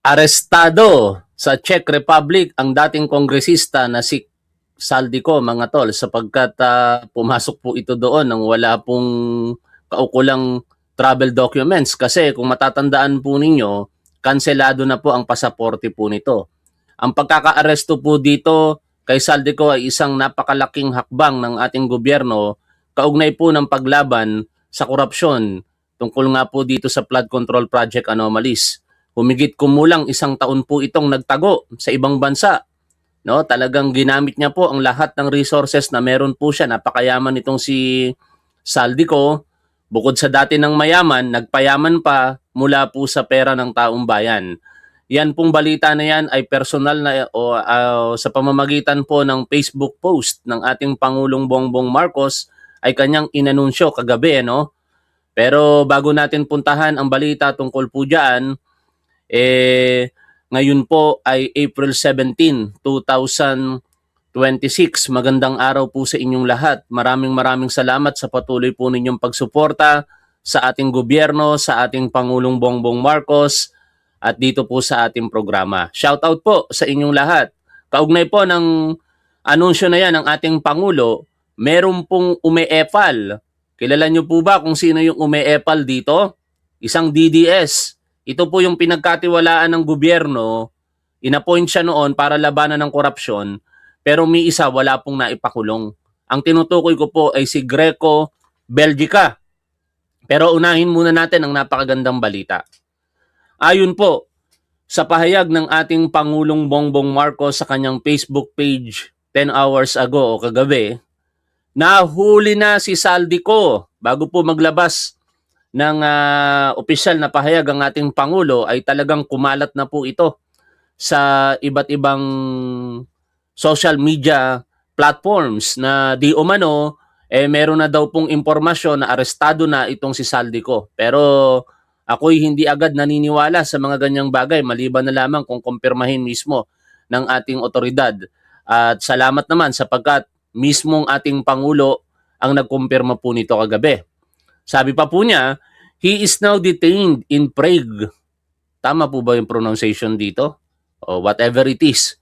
Arestado sa Czech Republic ang dating kongresista na si Saldico, mga tol, sapagkat pumasok po ito doon nang wala pong kaukulang travel documents. Kasi kung matatandaan po ninyo, kanselado na po ang pasaporte po nito. Ang pagkakaaresto po dito kay Saldico ay isang napakalaking hakbang ng ating gobyerno kaugnay po ng paglaban sa korupsyon tungkol nga po dito sa flood control project anomalies. Humigit kumulang 1 taon po itong nagtago sa ibang bansa. No, talagang ginamit niya po ang lahat ng resources na meron po siya. Napakayaman itong si Saldico. Bukod sa dati ng mayaman, nagpayaman pa mula po sa pera ng taong bayan. Yan pong balita na yan ay personal na sa pamamagitan po ng Facebook post ng ating Pangulong Bongbong Marcos ay kanyang inanunsyo kagabi, no? Pero bago natin puntahan ang balita tungkol po dyan, ngayon po ay April 17, 2026. Magandang araw po sa inyong lahat. Maraming salamat sa patuloy po ninyong pagsuporta sa ating gobyerno, sa ating Pangulong Bongbong Marcos, at dito po sa ating programa. Shoutout po sa inyong lahat. Kaugnay po ng anunsyo na yan ng ating Pangulo, meron pong umeepal. Kilala nyo po ba kung sino yung umeepal dito? Isang DDS. Ito po yung pinagkatiwalaan ng gobyerno. Inappoint siya noon para labanan ng korupsyon, pero may isa wala pong naipakulong. Ang tinutukoy ko po ay si Greco Belgica. Pero unahin muna natin ang napakagandang balita. Ayon po sa pahayag ng ating Pangulong Bongbong Marcos sa kanyang Facebook page 10 hours ago o kagabi, nahuli na si Saldico. Bago po maglabas ng opisyal na pahayag ang ating Pangulo ay talagang kumalat na po ito sa iba't ibang social media platforms na di umano meron na daw pong impormasyon na arestado na itong si Saldico. Pero ako'y hindi agad naniniwala sa mga ganyang bagay maliban na lamang kung kumpirmahin mismo ng ating otoridad. At salamat naman sapagkat mismong ating Pangulo ang nagkumpirma po nito kagabi. Sabi pa po niya, he is now detained in Prague. Tama po ba yung pronunciation dito? O whatever it is.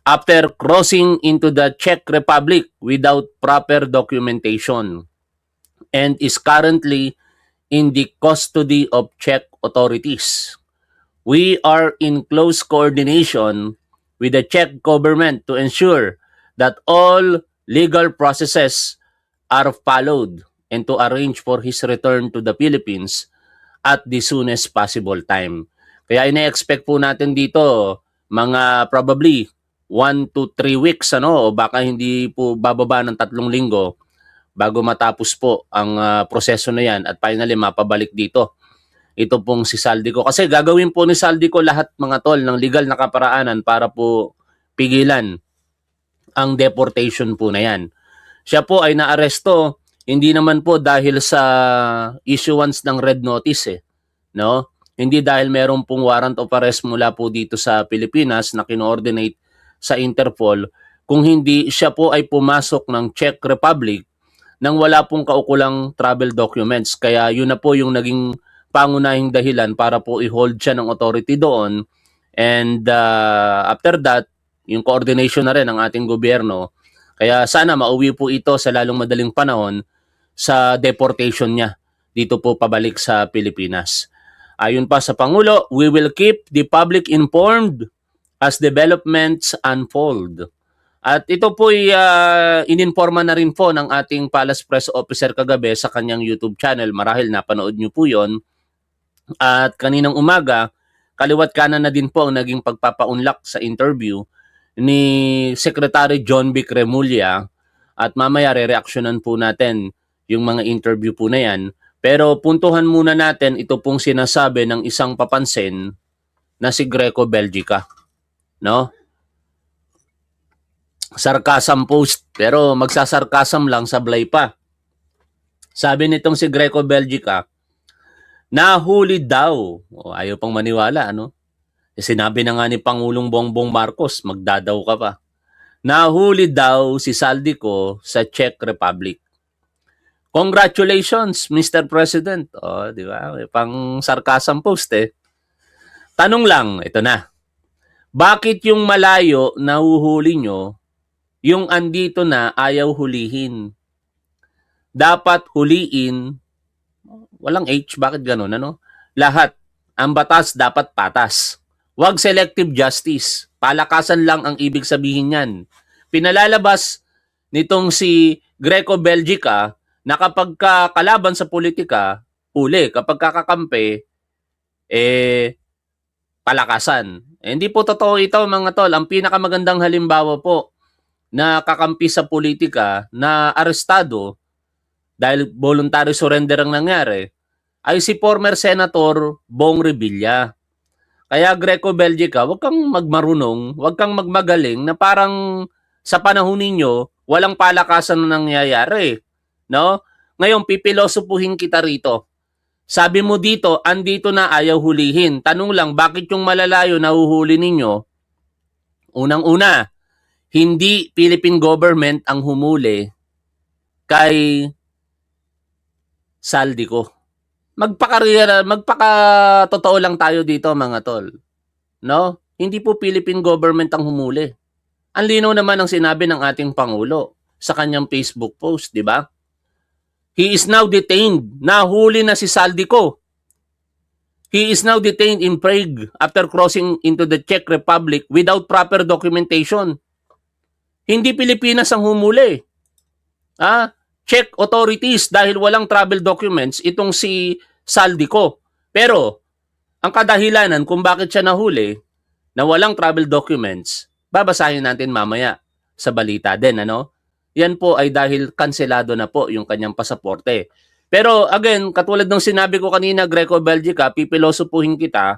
After crossing into the Czech Republic without proper documentation and is currently in the custody of Czech authorities. We are in close coordination with the Czech government to ensure that all legal processes are followed and to arrange for his return to the Philippines at the soonest possible time. Kaya ina-expect po natin dito mga probably 1 to 3 weeks o baka hindi po bababa ng 3 linggo bago matapos po ang proseso na yan at finally mapabalik dito. Ito pong si Saldico. Kasi gagawin po ni Saldico lahat mga tol ng legal na kaparaanan para po pigilan ang deportation po na yan. Siya po ay naaresto hindi naman po dahil sa issuance ng red notice no? Hindi dahil meron pong warrant of arrest mula po dito sa Pilipinas na kino-ordinate sa Interpol, kung hindi siya po ay pumasok ng Czech Republic nang wala pong kaukulang travel documents. Kaya yun na po yung naging pangunahing dahilan para po i-hold siya ng authority doon. And after that, yung coordination na rin ng ating gobyerno. Kaya sana mauwi po ito sa lalong madaling panahon sa deportation niya dito po pabalik sa Pilipinas. Ayon pa sa Pangulo, we will keep the public informed as developments unfold. At ito po'y ininforma na rin po ng ating Palace Press Officer kagabi sa kanyang YouTube channel. Marahil napanood nyo po yon. At kaninang umaga, kaliwat kanan na din po ang naging pagpapaunlak sa interview ni Secretary John Vic Remulla. At mamaya re-reactionan po natin yung mga interview po na yan. Pero puntuhan muna natin ito pong sinasabi ng isang papansin na si Greco Belgica. No? Sarcasm post, pero magsasarcasm lang sablay pa. Sabi nitong si Greco Belgica, nahuli daw. Ayaw pang maniwala, ano? Sinabi na nga ni Pangulong Bongbong Marcos, magdadaw ka pa. Nahuli daw si Saldico sa Czech Republic. Congratulations, Mr. President. Di ba? Pang sarcasm post Tanong lang, ito na. Bakit yung malayo nahuhuli nyo, yung andito na ayaw hulihin? Dapat huliin, walang H, bakit ganun, ano? Lahat. Ang batas dapat patas. Huwag selective justice. Palakasan lang ang ibig sabihin yan. Pinalalabas nitong si Greco Belgica na kapag kalaban sa politika, huli. Kapag kakampi, palakasan. Hindi po totoo ito mga tol. Ang pinakamagandang halimbawa po na kakampi sa politika na arestado dahil voluntary surrender ang nangyari ay si former Senator Bong Revilla. Kaya Greco Belgica, huwag kang magmarunong, huwag kang magmagaling na parang sa panahon ninyo, walang palakasan na nangyayari. No? Ngayon, pipilosopuhin kita rito. Sabi mo dito, andito na ayaw hulihin. Tanong lang, bakit yung malalayo nahuhuli ninyo? Unang-una, hindi Philippine government ang humuli kay Saldico. Magpaka-totoo lang tayo dito mga tol. No? Hindi po Philippine government ang humuli. Ang linaw naman ang sinabi ng ating Pangulo sa kanyang Facebook post, di ba? He is now detained. Nahuli na si Saldico. He is now detained in Prague after crossing into the Czech Republic without proper documentation. Hindi Pilipinas ang humuli. Czech authorities dahil walang travel documents itong si Saldico. Pero ang kadahilanan kung bakit siya nahuli na walang travel documents, babasahin natin mamaya sa balita din, ano? Yan po ay dahil kanselado na po yung kanyang pasaporte. Pero again, katulad ng sinabi ko kanina, Greco Belgica, pipilosopuhin kita.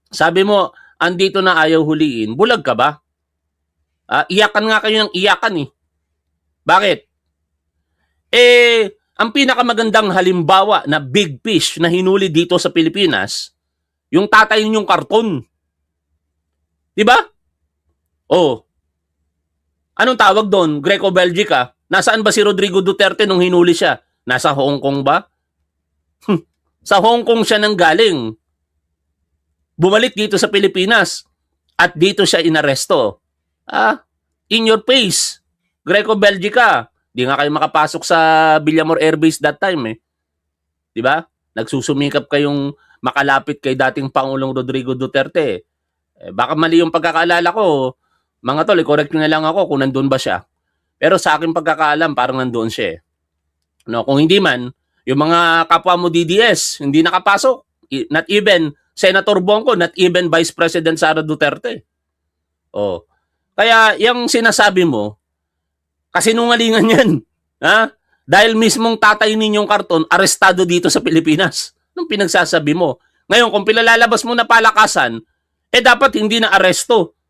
Sabi mo, andito na ayaw huliin. Bulag ka ba? Iyakan nga kayo ng iyakan eh. Bakit? Ang pinakamagandang halimbawa na big fish na hinuli dito sa Pilipinas, yung tatay ninyong karton. Di ba? Oh. Anong tawag doon? Greco Belgica. Nasaan ba si Rodrigo Duterte nung hinuli siya? Nasa Hong Kong ba? Sa Hong Kong siya nang galing. Bumalik dito sa Pilipinas at dito siya inaresto. In your face. Greco Belgica. Di nga kayo makapasok sa Villamor Air Base that time eh. Di ba? Nagsusumikap kayong makalapit kay dating Pangulong Rodrigo Duterte. Baka mali yung pagkakaalala ko. Mga tol, i-correct nyo na lang ako kung nandun ba siya. Pero sa aking pagkakaalam, parang nandun siya eh. No, kung hindi man, yung mga kapwa mo DDS, hindi nakapasok. Not even Senator Bongo, not even Vice President Sara Duterte. Oh. Kaya yung sinasabi mo, kasinungalingan yan. Dahil mismong tatay ninyong karton, arestado dito sa Pilipinas. Anong pinagsasabi mo? Ngayon, kung pilalalabas mo na palakasan, dapat hindi na aresto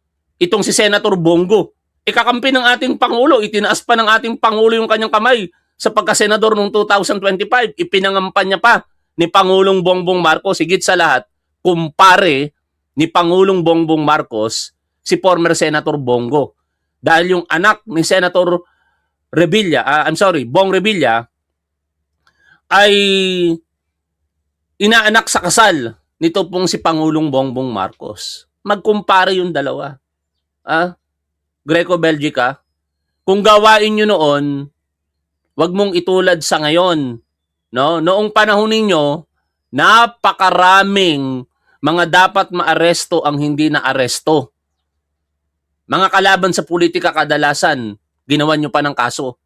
itong si Senator Bongo. Kakampi ng ating Pangulo, itinaas pa ng ating Pangulo yung kanyang kamay sa pagkasenador noong 2025. Ipinangampanya pa ni Pangulong Bongbong Marcos. Higit sa lahat, kumpare ni Pangulong Bongbong Marcos si former Senator Bongo. Dahil yung anak ni Senator Bong Revilla ay inaanak sa kasal nito pong si Pangulong Bongbong Marcos. Magkumpare yung dalawa. Greco Belgica, kung gawain nyo noon, wag mong itulad sa ngayon. No? Noong panahon ninyo, napakaraming mga dapat maaresto ang hindi na aresto. Mga kalaban sa politika kadalasan, ginawan nyo pa ng kaso.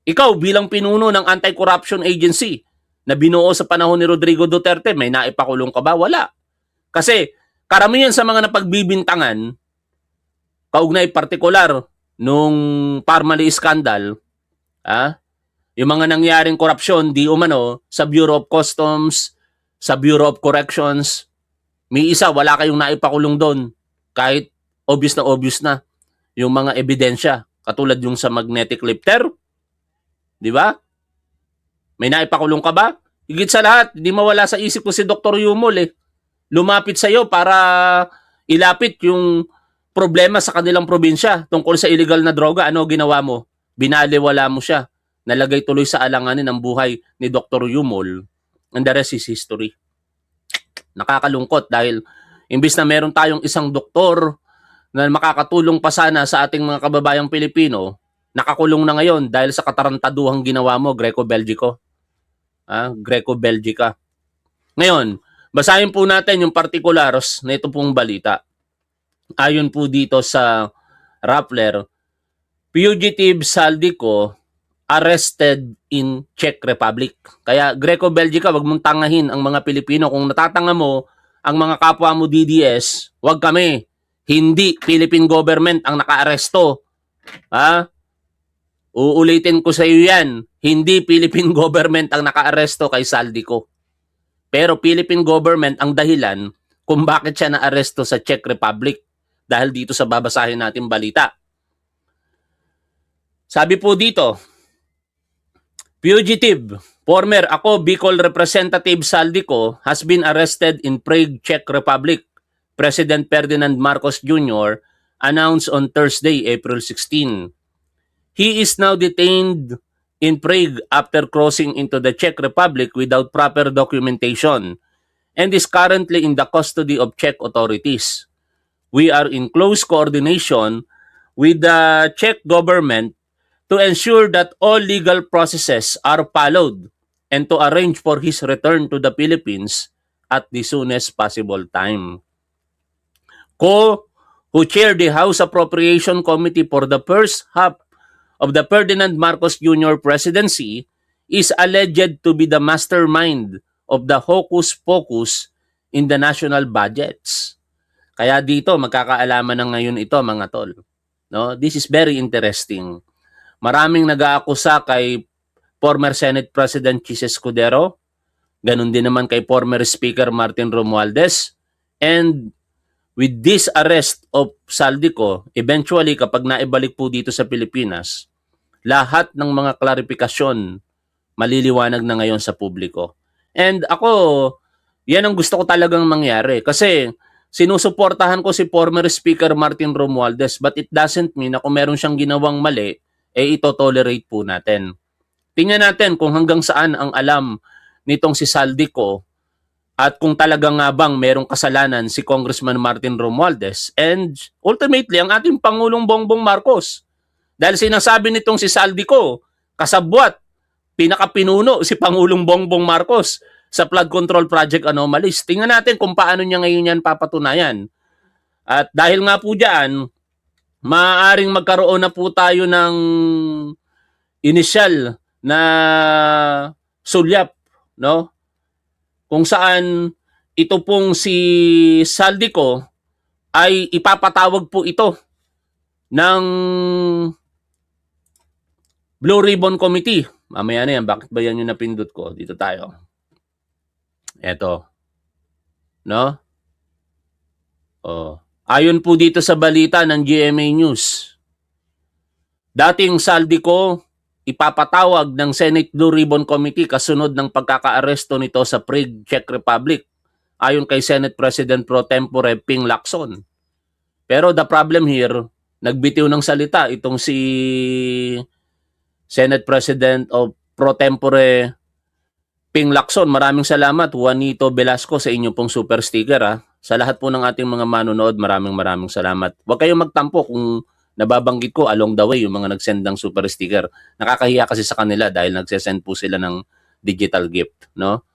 Ikaw bilang pinuno ng Anti-Corruption Agency na binuo sa panahon ni Rodrigo Duterte, may naipakulong ka ba? Wala. Kasi karamihan sa mga napagbibintangan, kaugnay partikular nung Parmali scandal, yung mga nangyaring korupsyon di umano sa Bureau of Customs, sa Bureau of Corrections, may isa wala kayong naipakulong doon kahit obvious na yung mga ebidensya katulad yung sa magnetic lifter. Di ba? May naipakulong ka ba? Higit sa lahat, hindi mawala sa isip ko si Dr. Yumol eh. Lumapit sa iyo para ilapit yung problema sa kanilang probinsya tungkol sa illegal na droga. Ano ginawa mo? Binaliwala mo siya. Nalagay tuloy sa alanganin ang buhay ni Dr. Yumol. And the rest is history. Nakakalungkot dahil Imbis na meron tayong isang doktor na makakatulong pa sana sa ating mga kababayang Pilipino, nakakulong na ngayon dahil sa katarantaduhang ginawa mo, Greco-Belgico. Greco-Belgica. Ngayon, basahin po natin yung particulars na ito pong balita. Ayon po dito sa Rappler, fugitive Saldico arrested in Czech Republic. Kaya Greco-Belgica, wag mong tangahin ang mga Pilipino. Kung natatanga mo ang mga kapwa mo DDS, wag kami. Hindi Philippine government ang nakaaresto. Uulitin ko sa iyo yan. Hindi Philippine government ang nakaaresto kay Saldico. Pero Philippine government ang dahilan kung bakit siya naaresto sa Czech Republic. Dahil dito sa babasahin natin balita. Sabi po dito, fugitive, former Bicol Representative Saldico has been arrested in Prague, Czech Republic. President Ferdinand Marcos Jr. announced on Thursday, April 16. He is now detained in Prague after crossing into the Czech Republic without proper documentation and is currently in the custody of Czech authorities. We are in close coordination with the Czech government to ensure that all legal processes are followed and to arrange for his return to the Philippines at the soonest possible time. Who chaired the House Appropriation Committee for the first half of the Ferdinand Marcos Jr. presidency, is alleged to be the mastermind of the hocus-pocus in the national budgets. Kaya dito, magkakaalaman na ngayon ito, mga tol. No? This is very interesting. Maraming nag-aakusa kay former Senate President Chis Escudero, ganun din naman kay former Speaker Martin Romualdez, and with this arrest of Saldico, eventually kapag naibalik po dito sa Pilipinas, lahat ng mga klarifikasyon maliliwanag na ngayon sa publiko. And ako, yan ang gusto ko talagang mangyari. Kasi sinusuportahan ko si former Speaker Martin Romualdez, but it doesn't mean na kung meron siyang ginawang mali, ito-tolerate po natin. Tingnan natin kung hanggang saan ang alam nitong si Saldico at kung talagang nga bang merong kasalanan si Congressman Martin Romualdez and ultimately ang ating Pangulong Bongbong Marcos. Dahil sinasabi nitong si Saldico, kasabwat, pinakapinuno si Pangulong Bongbong Marcos sa flood control project anomalies. Tingnan natin kung paano niya ngayon yan papatunayan. At dahil nga po dyan, maaaring magkaroon na po tayo ng initial na sulyap, no? Kung saan ito pong si Saldico ay ipapatawag po ito ng Blue Ribbon Committee. Mamaya na yan. Bakit ba yan yung napindot ko? Dito tayo. Eto. No? Ayon po dito sa balita ng GMA News, dating Saldico ipapatawag ng Senate Blue Ribbon Committee kasunod ng pagkakaaresto nito sa Prague, Czech Republic, ayon kay Senate President Pro Tempore Ping Lacson. Pero the problem here, nagbitiw ng salita itong si Senate President of Pro Tempore Ping Lacson. Maraming salamat, Juanito Velasco, sa inyo pong super sticker. Sa lahat po ng ating mga manonood, maraming salamat. Huwag kayong magtampo kung nababanggit ko along the way yung mga nagsend ng super sticker. Nakakahiya kasi sa kanila dahil nagsesend po sila ng digital gift, no?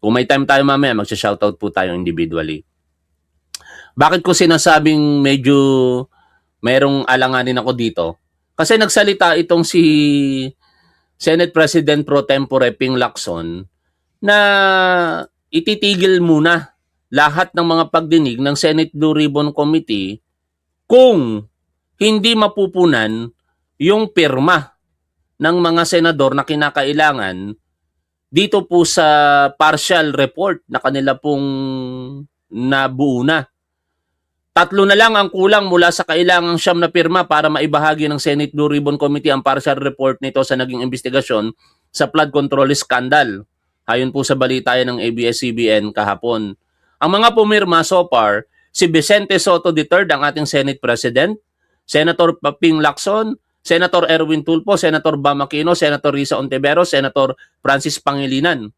Kung may time tayo mamaya, magsha-shoutout po tayo individually. Bakit ko sinasabing medyo mayroong alanganin ako dito? Kasi nagsalita itong si Senate President Pro Tempore Ping Lacson na ititigil muna lahat ng mga pagdinig ng Senate Blue Ribbon Committee kung hindi mapupunan yung pirma ng mga senador na kinakailangan dito po sa partial report na kanila pong nabuo na. 3 na lang ang kulang mula sa kailangang 9 na pirma para maibahagi ng Senate Blue Ribbon Committee ang partial report nito sa naging investigasyon sa flood control scandal. Ayon po sa balita ng ABS-CBN kahapon. Ang mga pumirma so far, si Vicente Soto III, ang ating Senate President, Senator Ping Lacson, Senator Erwin Tulfo, Senator Bam Aquino, Senator Risa Ontiveros, Senator Francis Pangilinan.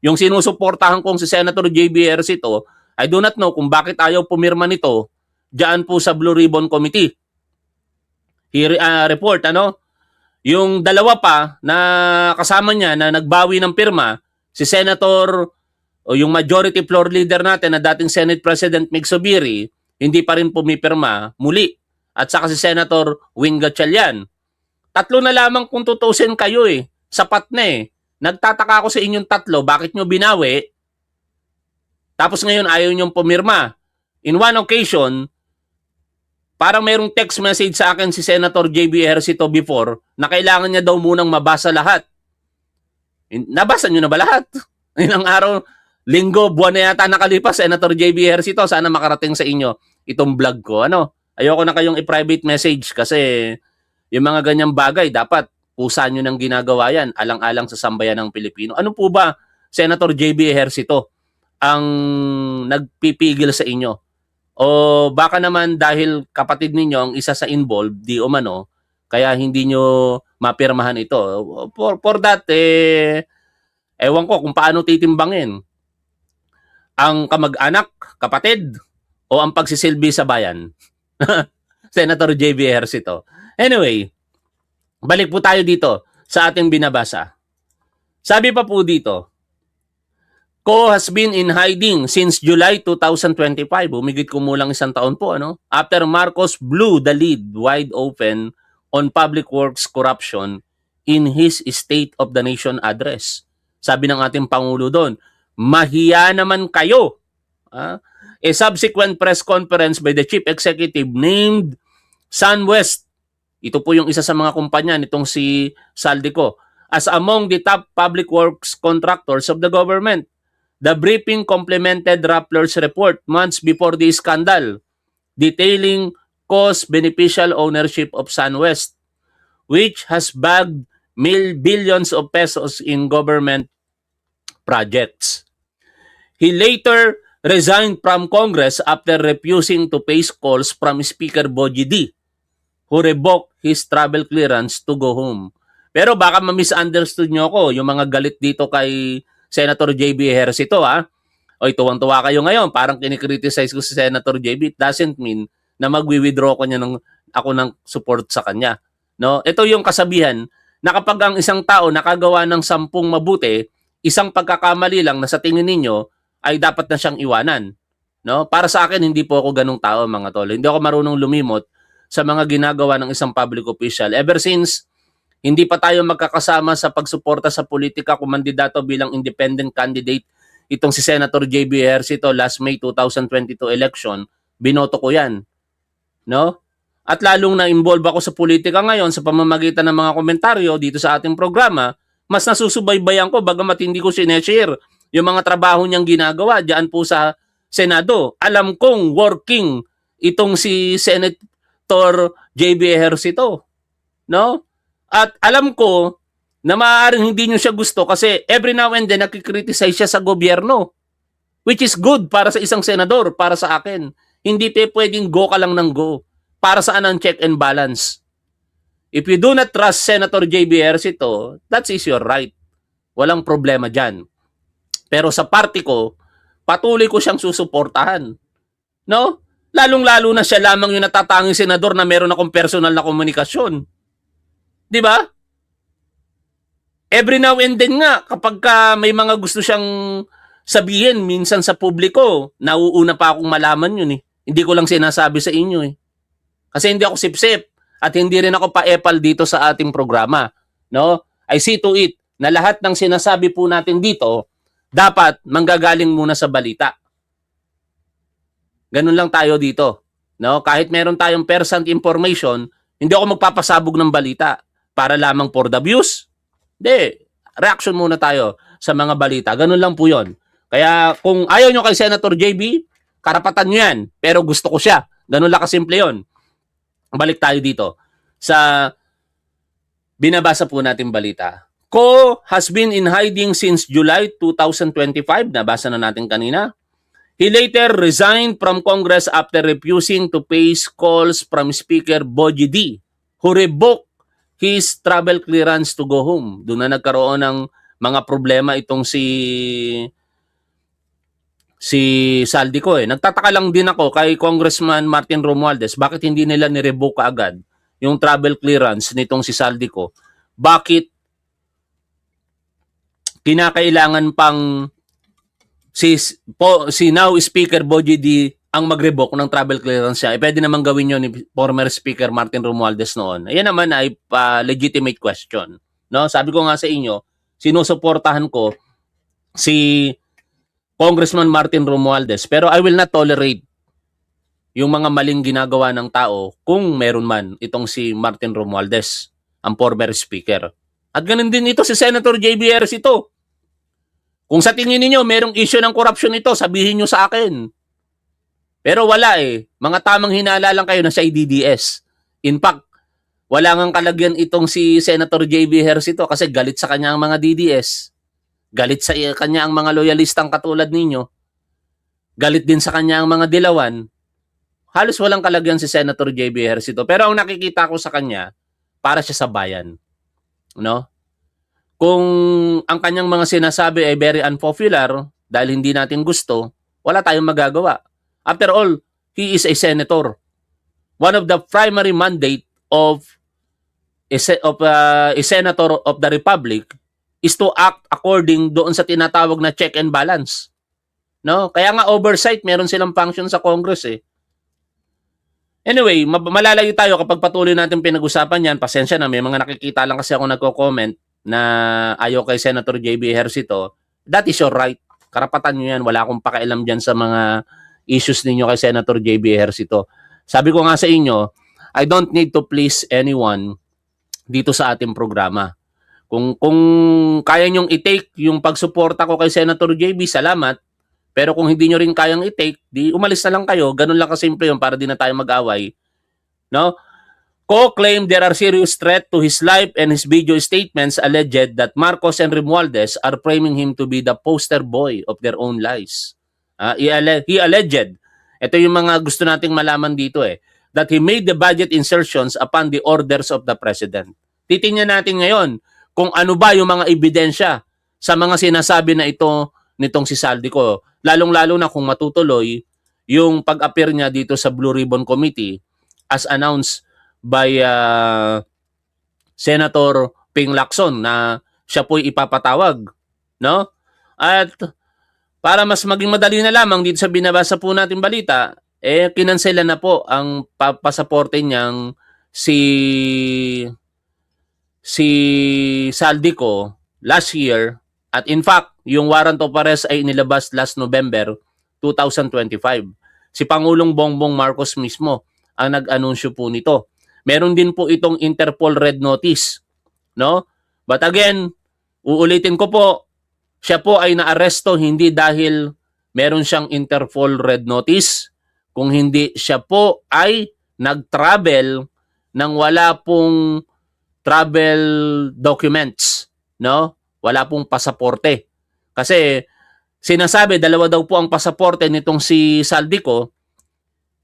Yung sinusuportahan kong si Senator JB Ercito I do not know kung bakit ayaw pumirma nito diyan po sa Blue Ribbon Committee. Report, yung dalawa pa na kasama niya na nagbawi ng pirma, si Senator o yung majority floor leader natin na dating Senate President Mig Zubiri, hindi pa rin pumipirma muli. At saka si Senator Win Gatchalian. Tatlo na lamang kung tutusin kayo Sapat na Nagtataka ako sa inyong tatlo, bakit nyo binawi? Tapos ngayon ayaw nyong pumirma. In one occasion, parang mayroong text message sa akin si Senator JB Ejercito before na kailangan niya daw munang mabasa lahat. Nabasa nyo na ba lahat? Ilang araw, linggo, buwan na yata nakalipas, Senator JB Ejercito, sana makarating sa inyo itong vlog ko. Ayoko na kayong i-private message kasi yung mga ganyang bagay, dapat pusa nyo nang ginagawa yan, alang-alang sa sambayan ng Pilipino. Ano po ba, Senator JB Ejercito, ang nagpipigil sa inyo? O baka naman dahil kapatid ninyo ang isa sa involved, di umano, kaya hindi nyo mapirmahan ito. For that, ewan ko kung paano titimbangin. Ang kamag-anak, kapatid, o ang pagsisilbi sa bayan? Senator JB Ejercito. Anyway, balik po tayo dito sa ating binabasa. Sabi pa po dito, Ko has been in hiding since July 2025. Umigit kumulang isang taon po, After Marcos blew the lead wide open on public works corruption in his State of the Nation address. Sabi ng ating Pangulo doon, mahiya naman kayo. A subsequent press conference by the Chief Executive named SunWest, ito po yung isa sa mga kumpanya nitong si Saldico, as among the top public works contractors of the government. The briefing complemented Rappler's report months before the scandal, detailing cost-beneficial ownership of SunWest, which has bagged billions of pesos in government projects. He later resigned from Congress after refusing to face calls from Speaker Bogie D, who revoked his travel clearance to go home. Pero baka ma-misunderstood nyo ako, yung mga galit dito kay Senator JB Ejercito, O tuwang-tuwa kayo ngayon, parang kinikriticize ko si Senator JB. It doesn't mean na magwi-withdraw ko ako ng support sa kanya. Ito yung kasabihan na kapag ang isang tao nakagawa ng 10 mabuti, isang pagkakamali lang na sa tingin ninyo ay dapat na siyang iwanan. Para sa akin, hindi po ako ganung tao, mga tol. Hindi ako marunong lumimot sa mga ginagawa ng isang public official. Ever since hindi pa tayo magkakasama sa pagsuporta sa politika kung mandidato bilang independent candidate, itong si Senator JB Ejercito last May 2022 election, binoto ko yan. At lalong na-involve ako sa politika ngayon sa pamamagitan ng mga komentaryo dito sa ating programa, mas nasusubaybayan ko bagamat hindi ko sineshare yung mga trabaho niyang ginagawa diyan po sa Senado. Alam kong working itong si Senator JB Ejercito. At alam ko na maaaring hindi nyo siya gusto kasi every now and then nakikriticize siya sa gobyerno. Which is good para sa isang senador, para sa akin. Hindi pwedeng go ka lang ng go. Para saan ang check and balance? If you do not trust Senator JB Ejercito, that is your right. Walang problema dyan. Pero sa party ko, patuloy ko siyang susuportahan. Lalong-lalo na siya lamang yung natatanging senador na meron akong personal na komunikasyon. Di ba? Every now and then nga, kapag may mga gusto siyang sabihin, minsan sa publiko, nauuna pa akong malaman yun Hindi ko lang sinasabi sa inyo Kasi hindi ako sip-sip at hindi rin ako pa-epal dito sa ating programa. I see to it na lahat ng sinasabi po natin dito, dapat manggagaling muna sa balita. Ganun lang tayo dito. Kahit meron tayong first-hand information, hindi ako magpapasabog ng balita para lamang for the views. Hindi. Reaction muna tayo sa mga balita. Ganun lang po yun. Kaya kung ayaw nyo kay Senator JB, karapatan nyo yan. Pero gusto ko siya. Ganun lang kasimple yun. Balik tayo dito sa binabasa po natin balita. Ko has been in hiding since July 2025. Nabasa na natin kanina. He later resigned from Congress after refusing to face calls from Speaker Bogie D, who revoked his travel clearance to go home. Doon na nagkaroon ng mga problema itong si si Saldico eh. Nagtataka lang din ako kay Congressman Martin Romualdez, bakit hindi nila ni-revoke agad yung travel clearance nitong si Saldico? Bakit kinakailangan pang si now Speaker Bogie D ang mag-revoke ng travel clearance siya? Pwede naman gawin yun ni former Speaker Martin Romualdez noon. Ayan naman ay legitimate question. No? Sabi ko nga sa inyo, sinusuportahan ko si Congressman Martin Romualdez, pero I will not tolerate yung mga maling ginagawa ng tao kung meron man itong si Martin Romualdez, ang former speaker. At ganun din ito si Senator JB Harris ito. Kung sa tingin niyo merong issue ng corruption ito, sabihin niyo sa akin. Pero wala eh. Mga tamang hinala lang kayo na sa DDS. In fact, wala ngang kalagyan itong si Senator JB Harris ito kasi galit sa kanya ang mga DDS. Galit sa kanya ang mga loyalistang katulad ninyo. Galit din sa kanya ang mga dilawan. Halos walang kalagyan si Senator JB Harris ito. Pero ang nakikita ko sa kanya, para siya sa bayan. No? Kung ang kanyang mga sinasabi ay very unpopular dahil hindi natin gusto, wala tayong magagawa. After all, he is a senator. One of the primary mandate of a senator of the republic is to act according doon sa tinatawag na check and balance. No? Kaya nga oversight, meron silang function sa Congress eh. Anyway, malalayo tayo kapag patuloy natin pinag-usapan yan. Pasensya na, may mga nakikita lang kasi ako nagko-comment na ayaw kay Senator JB Harris ito. That is your right. Karapatan nyo yan. Wala akong pakialam dyan sa mga issues ninyo kay Senator JB Harris ito. Sabi ko nga sa inyo, I don't need to please anyone dito sa ating programa. Kung kaya nyong i-take yung pagsuporta ko kay Senator JB, salamat. Pero kung hindi nyo rin kayang i-take, di umalis na lang kayo. Ganun lang kasimple yun para di na tayo mag-away. No? Ko claim there are serious threat to his life and his video statements alleged that Marcos and Romualdez are framing him to be the poster boy of their own lies. He alleged, ito yung mga gusto nating malaman dito eh, that he made the budget insertions upon the orders of the president. Titingnan natin ngayon kung ano ba yung mga ebidensya sa mga sinasabi na ito nitong si Saldico. Lalong-lalo na kung matutuloy yung pag-appear niya dito sa Blue Ribbon Committee as announced by Senator Ping Lacson na siya po'y ipapatawag. No? At para mas maging madali na lamang dito sa binabasa po natin balita, kinansela na po ang pasaporte niyang si Saldico last year. At in fact, yung warrant of arrest ay inilabas last November 2025. Si Pangulong Bongbong Marcos mismo ang nag-anunsyo po nito. Meron din po itong Interpol Red Notice, no? But again, uulitin ko po, siya po ay naaresto hindi dahil meron siyang Interpol Red Notice, kung hindi siya po ay nag-travel nang wala pong travel documents, no? Wala pong pasaporte. Kasi sinasabi, dalawa daw po ang pasaporte nitong si Saldico,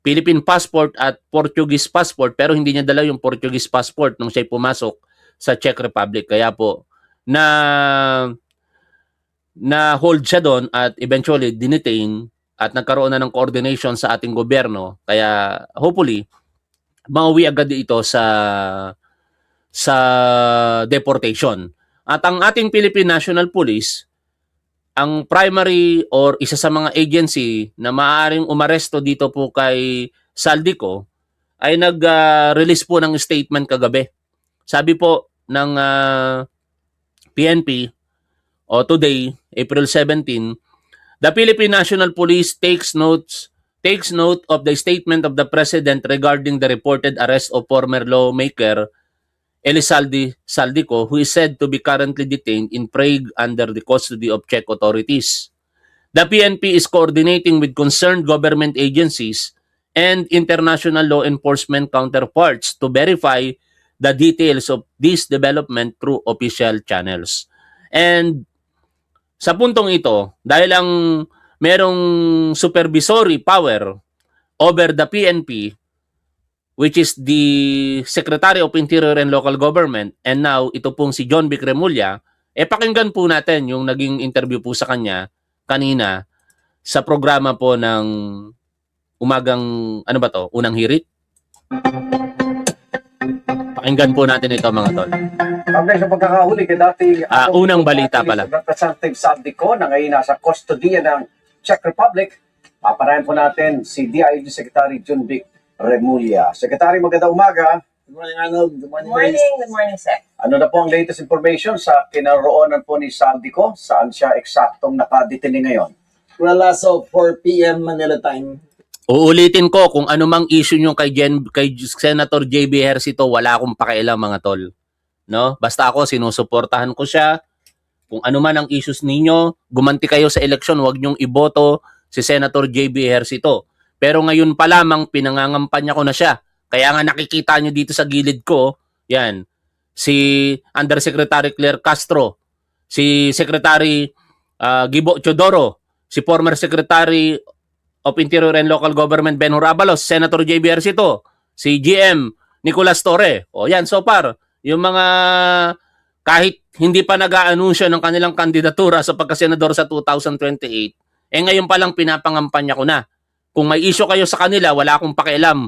Philippine passport at Portuguese passport, pero hindi niya dala yung Portuguese passport nung siya'y pumasok sa Czech Republic. Kaya po, na hold siya doon at eventually dinetain at nagkaroon na ng coordination sa ating gobyerno. Kaya hopefully, mauwi agad ito sa deportation. At ang ating Philippine National Police, ang primary or isa sa mga agency na maaaring umaresto dito po kay Saldico ay nag-release po ng statement kagabi. Sabi po ng PNP today, April 17, the Philippine National Police takes note of the statement of the President regarding the reported arrest of former lawmaker Elizalde Saldico, who is said to be currently detained in Prague under the custody of Czech authorities. The PNP is coordinating with concerned government agencies and international law enforcement counterparts to verify the details of this development through official channels. And sa puntong ito, dahil ang merong supervisory power over the PNP, which is the Secretary of Interior and Local Government, and now ito pong si John Vic Remulla, pakinggan po natin yung naging interview po sa kanya kanina sa programa po ng umagang, ano ba to, unang hirit. Pakinggan po natin ito mga tol. Hanggang sa pagkakahuli kay dati unang balita pala. Representative Saldico na ngayon nasa kustodiya ng Czech Republic. Paparayan po natin si DILG Secretary John Vic Remulla. Secretary, magandang umaga. Good morning, Arnold. Good morning, Good morning, Grace. good morning, sir. Ano na po ang latest information sa kinaroonan po ni Saldico? Saan siya eksaktong nakadetene ngayon? Well, as of 4 p.m. Manila time, Uulitin ko, kung ano mang issue nyo kay Senator JB Ejercito, wala akong pakialam mga tol. No? Basta ako, sinusuportahan ko siya. Kung ano man ang issues ninyo, gumanti kayo sa eleksyon, huwag nyong iboto si Senator JB Ejercito. Pero ngayon pa lamang, pinangangampanya ko na siya. Kaya nga nakikita nyo dito sa gilid ko, yan, si Undersecretary Claire Castro, si Secretary Gibo Chodoro, si former Secretary of Interior and Local Government Ben-Hur Abalos, Senator JB Ejercito, si GM Nicolas Torre. O yan, so far, yung mga kahit hindi pa nag-aanunsyo ng kanilang kandidatura sa pagkasenador sa 2028, ngayon pa lang pinapangampanya ko na. Kung may issue kayo sa kanila, wala akong pakialam.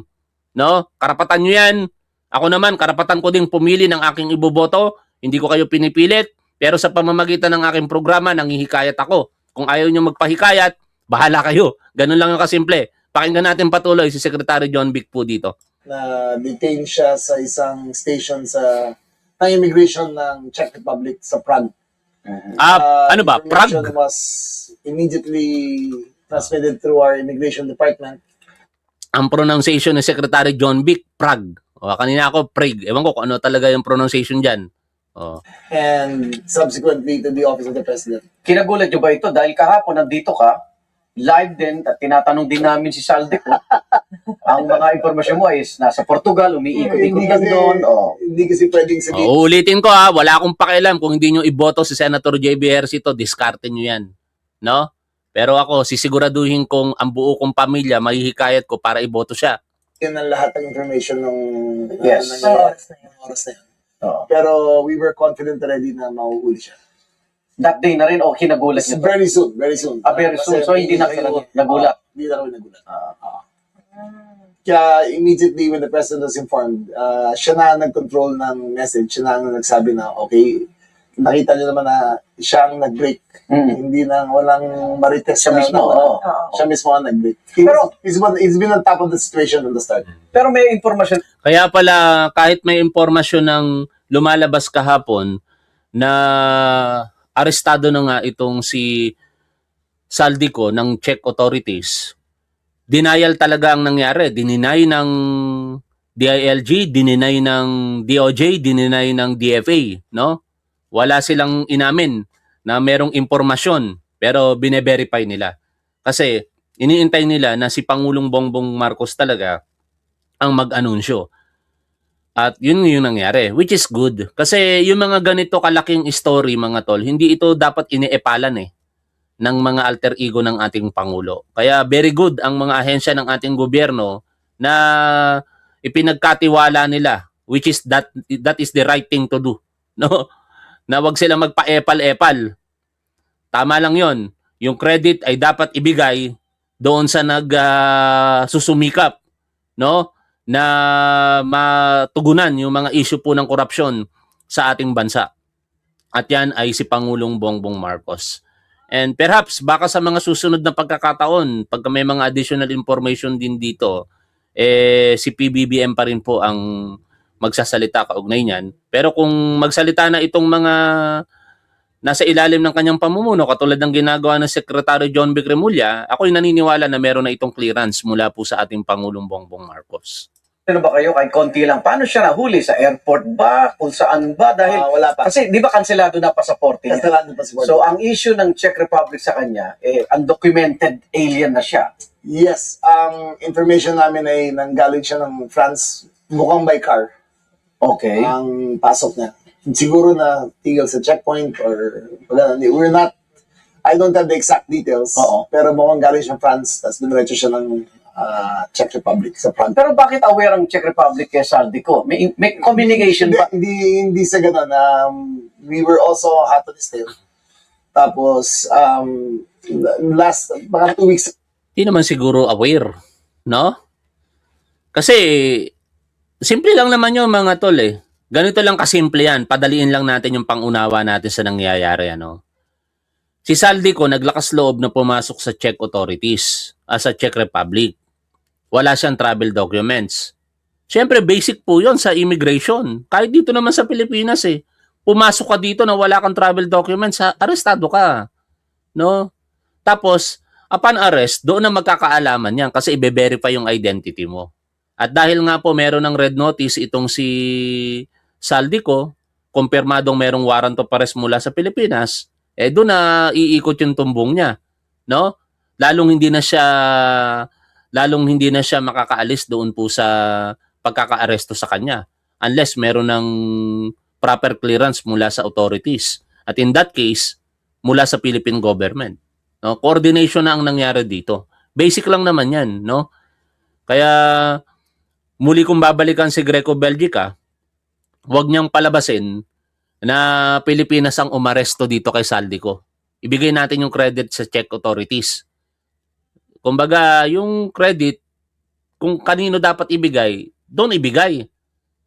No? Karapatan nyo yan. Ako naman, karapatan ko ding pumili ng aking iboboto. Hindi ko kayo pinipilit. Pero sa pamamagitan ng aking programa, nanghihikayat ako. Kung ayaw nyo magpahikayat, bahala kayo. Ganun lang yung kasimple. Pakinggan natin patuloy si Secretary John Vic po dito. na detain siya sa isang station ng immigration ng Czech Republic sa Prague. Ano ba? Information Prague? was immediately transmitted through our immigration department. Ang pronunciation ni Secretary John Vic, Prague. O, kanina ako, Prague. Ewan ko kung ano talaga yung pronunciation dyan. O. And subsequently to the office of the president. Kinagulat nyo ba ito? Dahil kahapon nandito ka, live din, at tinatanong din namin si Saldico. Ang mga informasyon mo is nasa Portugal, umiikot-ikot lang doon. Oh. Hindi kasi pwedeng sabihin. Uulitin ko wala akong pakialam kung hindi nyo iboto si Senator JB Ejercito, discarte nyo yan. No? Pero ako, sisiguraduhin kong ang buo kong pamilya, mahihikayat ko para iboto siya. Yun ang lahat ng information nung Yes. nangyari. Oras na yun. Ng oras na yun. Oh. Pero we were confident already na mauuli siya. That day na rin, o kinagulat nyo? Very soon, very soon. Very soon. So, hindi na kayo nagulat? Hindi na kami nagulat. Kaya immediately when the president was informed, siya na nag-control ng message, siya na nagsabi na, okay, nakita niyo naman na siya ang nag-break. Hindi na, walang marites Siya na- mismo, na- oo. Siya mismo ang nag-break. Pero- He's been on top of the situation from the start. Pero may informasyon Kaya pala, kahit may impormasyon ng lumalabas kahapon na arestado na nga itong si Saldico ng Czech authorities, denial talaga ang nangyari. Dininay ng DILG, dininay ng DOJ, dininay ng DFA, no? Wala silang inamin na merong impormasyon, pero bine-verify nila. Kasi iniintay nila na si Pangulong Bongbong Marcos talaga ang mag-anunsyo. At yun yung nangyari, which is good. Kasi yung mga ganito kalaking story, mga tol, hindi ito dapat iniepalan ng mga alter ego ng ating Pangulo. Kaya very good ang mga ahensya ng ating gobyerno na ipinagkatiwala nila, which is that is the right thing to do. No? Na wag sila magpa-epal-epal. Tama lang yon. Yung credit ay dapat ibigay doon sa susumikap, no? Na matugunan yung mga issue po ng korupsyon sa ating bansa. At yan ay si Pangulong Bongbong Marcos. And perhaps baka sa mga susunod na pagkakataon, pagka may mga additional information din dito, si PBBM pa rin po ang magsasalita kaugnay niyan. Pero kung magsalita na itong mga nasa ilalim ng kanyang pamumuno, katulad ng ginagawa ng Secretary John Vic Remulla, ako'y naniniwala na meron na itong clearance mula po sa ating Pangulong Bongbong Marcos. ano ba kayo kahit konti lang? Paano siya nahuli? Sa airport ba? Kung saan ba? Dahil, Wala pa. kasi di ba kanselado na pasaporte niya? Kasalanan pa si Borges. So, ang issue ng Czech Republic sa kanya, undocumented alien na siya. Yes, ang information namin ay nanggaling siya ng France, mukhang by car, Okay. ang pasok niya. Siguro na tigil sa checkpoint or wala. We're not, I don't have the exact details, Oo. pero mukhang galing siya France, tapos dumiretso siya ng Czech Republic sa France. Pero bakit aware ang Czech Republic kay Saldico? May communication ba? Hindi sa ganun. We were also hot on his tail. Tapos, last, mga 2 weeks, Di naman siguro aware, no? Kasi, simple lang naman yun mga tol eh. Ganito lang kasimple yan. Padaliin lang natin yung pangunawa natin sa nangyayari, ano? Si Saldico naglakas loob na pumasok sa Czech authorities, sa Czech Republic. Wala siyang travel documents. Siyempre, basic po yun sa immigration. Kahit dito naman sa Pilipinas eh. Pumasok ka dito na wala kang travel documents, arestado ka. No? Tapos, upon arrest, doon na magkakaalaman yan kasi i-verify yung identity mo. At dahil nga po meron ng red notice itong si Saldico, kumpirmadong merong warrant of arrest mula sa Pilipinas, doon na iikot yung tumbong niya, no? Lalong hindi na siya makakaalis doon po sa pagkakaaresto sa kanya unless meron ng proper clearance mula sa authorities. At in that case, mula sa Philippine government. No? Coordination na ang nangyari dito. Basic lang naman 'yan, no? Kaya muli kong babalikan si Greco Belgica, huwag niyang palabasin na Pilipinas ang umaresto dito kay Saldico. Ibigay natin yung credit sa Czech authorities. Kumbaga, yung credit, kung kanino dapat ibigay, doon ibigay.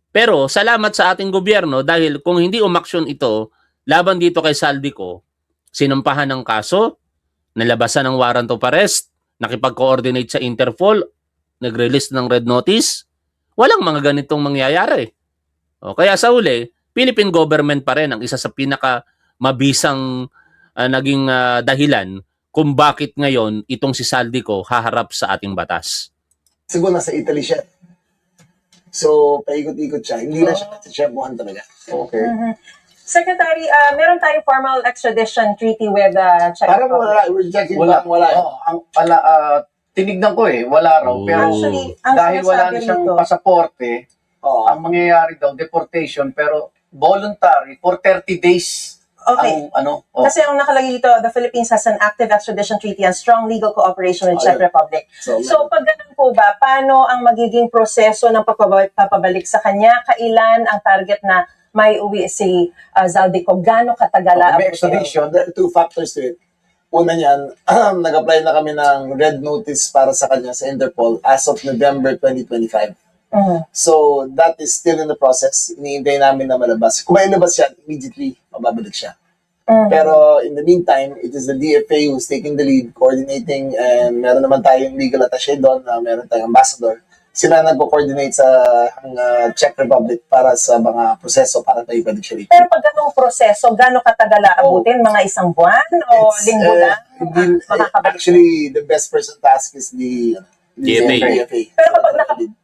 Pero salamat sa ating gobyerno dahil kung hindi umaksyon ito laban dito kay Saldico, sinampahan ng kaso, nalabasan ng warrant of arrest, nakipag-coordinate sa Interpol, nag-release ng red notice, walang mga ganitong mangyayari. O, kaya sa uli, Philippine government pa rin ang isa sa pinaka mabisang naging dahilan kung bakit ngayon itong si Saldico haharap sa ating batas. siguro nasa Italy siya. So, paikot-ikot siya. Hindi na siya sa Cebuan talaga. Okay. Secretary, meron tayong formal extradition treaty with Czech Parang Republic. wala. We're checking Wala. wala. Tinignan ko wala raw. Oh. Pero Actually, ang dahil wala sinasabi na siyang nito, pasaporte, Oo. ang mangyayari daw, deportation, pero voluntary for 30 days. okay. Kasi ang nakalagay dito, the Philippines has an active extradition treaty and strong legal cooperation with Czech Ayun. Republic. So, So, pag ganun po ba, paano ang magiging proseso ng papabalik sa kanya? Kailan ang target na may uwi si Saldico? Gano'ng katagal may aabutin? extradition. there are 2 factors to it. Una niyan, nag-apply na kami ng red notice para sa kanya sa Interpol as of November 2025. Mhm. So, that is still in the process. Iniintay namin na malabas. Kung mailabas siya, immediately, mababalik siya. Mhm. Pero in the meantime, it is the DFA who's taking the lead, coordinating, and meron naman tayong legal attaché doon, meron tayong ambassador. Sila nagpo-coordinate sa Czech Republic para sa mga proseso para tayo pwede siya rito. Pero pag ganung proseso, gano'ng katagal aabutin? Mga isang buwan o linggo lang? Makakabalik? Actually, the best person to ask is the DFA. Pero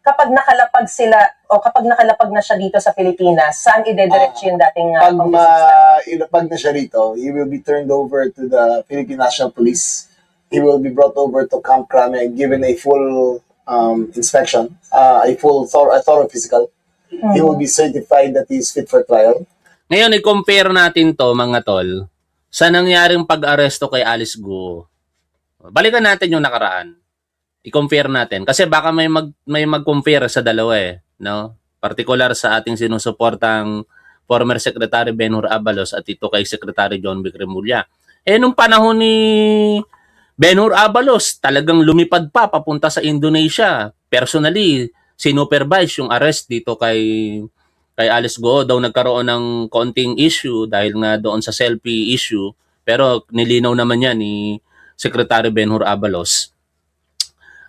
kapag nakalapag sila o kapag nakalapag na siya dito sa Pilipinas, saan idediretso yung dating Pag pang-business? ilapag na siya rito, he will be turned over to the Philippine National Police. He will be brought over to Camp Crame and given a full inspection, a thorough physical. He will be certified that he is fit for trial. Ngayon, i-compare natin to mga tol sa nangyaring pag-aresto kay Alice Guo. Balikan natin yung nakaraan. I-compare natin. Kasi baka may mag-compare sa dalawa eh. No? Particular sa ating sinusuportang former Secretary Benhur Abalos at ito kay Secretary John Vic Remulla. Nung panahon ni Benhur Abalos, talagang lumipad pa papunta sa Indonesia. Personally, sinupervise yung arrest dito kay Alice Guo. Daw nagkaroon ng konting issue dahil nga doon sa selfie issue. Pero nilinaw naman yan ni Secretary Benhur Abalos.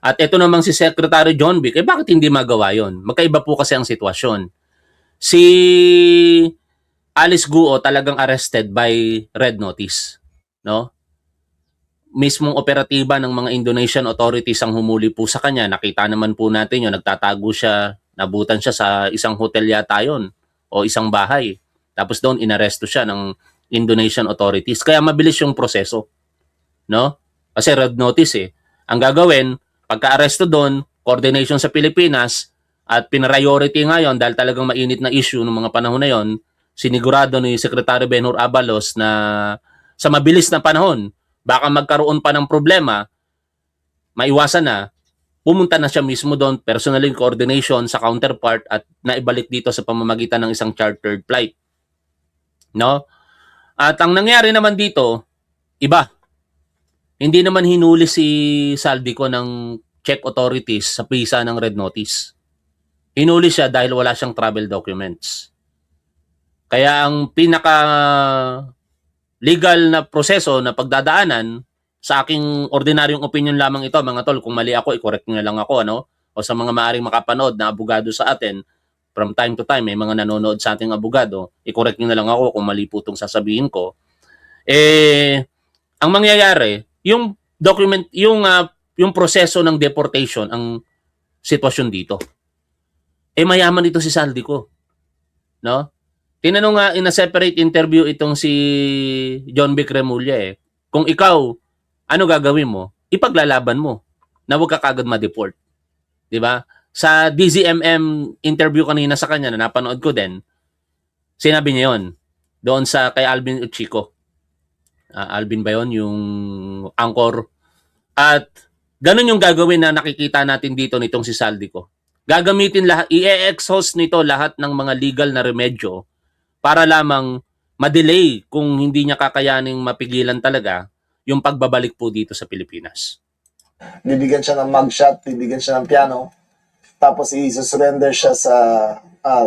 At ito namang si Secretary John Vic, bakit hindi magawa yon? Magkaiba po kasi ang sitwasyon. Si Alice Guo talagang arrested by red notice. No? Mismong operatiba ng mga Indonesian authorities ang humuli po sa kanya. Nakita naman po natin yun, nagtatago siya, nabutan siya sa isang hotel yata yun, o isang bahay. Tapos doon inaresto siya ng Indonesian authorities. Kaya mabilis yung proseso. No? Kasi red notice eh. Ang gagawin, pagka-aresto doon, coordination sa Pilipinas, at pinariority ngayon dahil talagang mainit na issue ng mga panahon na yon, sinigurado ni Secretary Benhur Abalos na sa mabilis na panahon, baka magkaroon pa ng problema, maiwasan na, pumunta na siya mismo doon, personal coordination sa counterpart at naibalik dito sa pamamagitan ng isang chartered flight. No? At ang nangyari naman dito, iba. Hindi naman hinuli si Saldico ng Czech authorities sa visa ng Red Notice. Hinuli siya dahil wala siyang travel documents. Kaya ang pinaka legal na proseso na pagdadaanan, sa aking ordinaryong opinion lamang ito, mga tol, kung mali ako, i-correct nyo na lang ako, ano? O sa mga maaaring makapanood na abogado sa atin, from time to time, may mga nanonood sa ating abogado, i-correct nyo na lang ako kung mali po itong sasabihin ko. Ang mangyayari, yung document, yung proseso ng deportation, ang sitwasyon dito. Mayaman ito si Saldico, no? Tinanong nga in a separate interview itong si John Vic Remulla kung ikaw, ano gagawin mo? Ipaglalaban mo na huwag ka kagad ma-deport. 'Di ba? Sa DZMM interview kanina sa kanya na napanood ko din, sinabi niya 'yon doon sa kay Alvin Uchico. Alvin ba 'yon, yung anchor? At ganun yung gagawin na nakikita natin dito nitong si Saldico. Gagamitin lahat, i-exhaust nito lahat ng mga legal na remedyo para lamang ma-delay kung hindi niya kakayaning mapigilan talaga yung pagbabalik po dito sa Pilipinas. Bibigyan siya ng mugshot, bibigyan siya ng piano, tapos i-surrender siya sa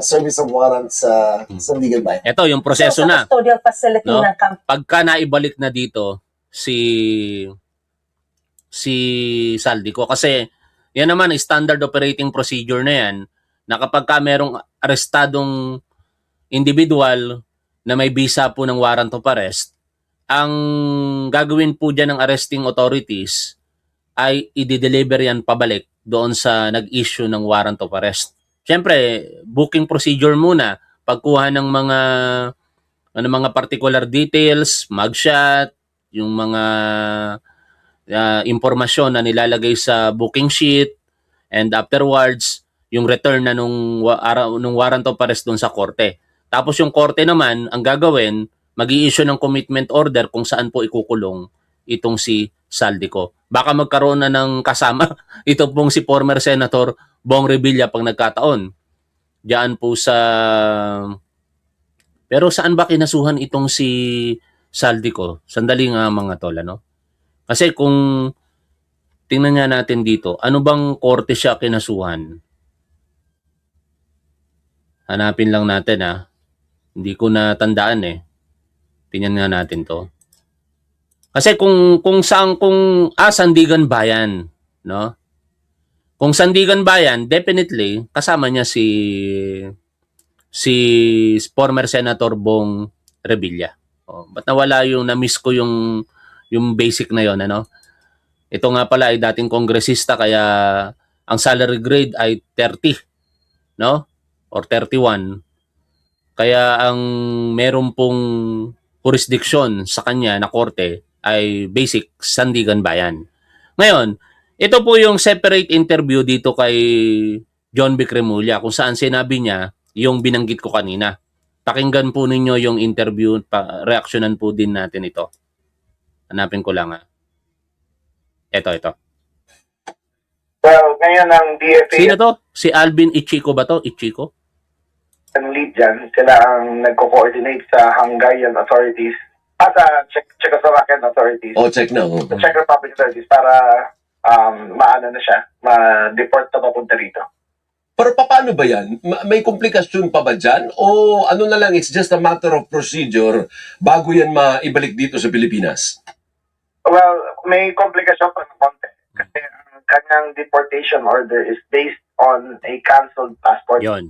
service of warrant sa Sandigan Bay. Ito yung proseso So, sa na. custodial facility No? ng camp. Pagka naibalik na dito si Saldico, kasi yan naman standard operating procedure na yan, na kapag ka merong arestadong individual na may visa po ng warrant of arrest, ang gagawin po dyan ng arresting authorities ay i-deliver yan pabalik doon sa nag-issue ng warrant of arrest. Siyempre, booking procedure muna, pagkuha ng mga particular details, mugshot, yung mga impormasyon na nilalagay sa booking sheet, and afterwards, yung return na nung warrant of arrest doon sa korte. Tapos yung korte naman, ang gagawin, mag-i-issue ng commitment order kung saan po ikukulong itong si Saldico. Baka magkaroon na ng kasama ito pong si former Senator Bong Revilla pag nagkataon. Diyan po sa... Pero saan ba kinasuhan itong si Saldico? Sandali nga mga tol, ano? Kasi kung tingnan nga natin dito, ano bang korte siya kinasuhan? Hanapin lang natin Hindi ko na tandaan Tingnan nga natin to. Kasi kung Sandigan Bayan, no? Kung Sandigan Bayan, definitely kasama niya si former Senator Bong Revilla. Ba't nawala na-miss ko yung basic na yon, ano? Ito nga pala ay dating kongresista, kaya ang salary grade ay 30, no? Or 31. Kaya ang meron pong jurisdiction sa kanya na korte ay basic Sandigan Bayan. Ngayon, ito po yung separate interview dito kay John Vic Remulla kung saan sinabi niya yung binanggit ko kanina. Pakinggan po ninyo yung interview, reaksyonan po din natin ito. Hanapin ko lang Ito. Well, ngayon ang DFA Sino to? Si Alvin Ichico ba to? Ichico? ang lead dyan. Sila ang nagko-coordinate sa Hungarian authorities at sa Czechoslovakian authorities. Check na. Sa Czech Republic authorities para maano na siya, ma-deport na papunta rito. Pero paano ba yan? May komplikasyon pa ba dyan? O ano na lang, it's just a matter of procedure bago yan maibalik dito sa Pilipinas? Well, may komplikasyon pa ng konti. Kasi ang kanyang deportation order is based on a cancelled passport. Yon.